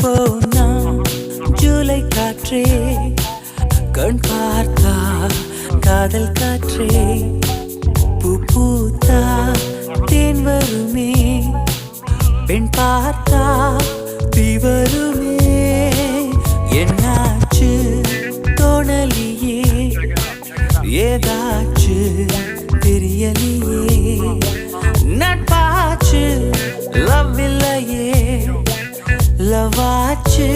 போனா ஜூலை காற்றே கண் பார்த்தா காதல் காற்றே பூ பூத்தா தேன் வருமே பெண் பார்த்தா தீ வருமே என்னாச்சு தோணலியே ஏதாச்சு தெரியலையே நட்பாச்சு லவ் இல்லையே லவ் ஆச்சு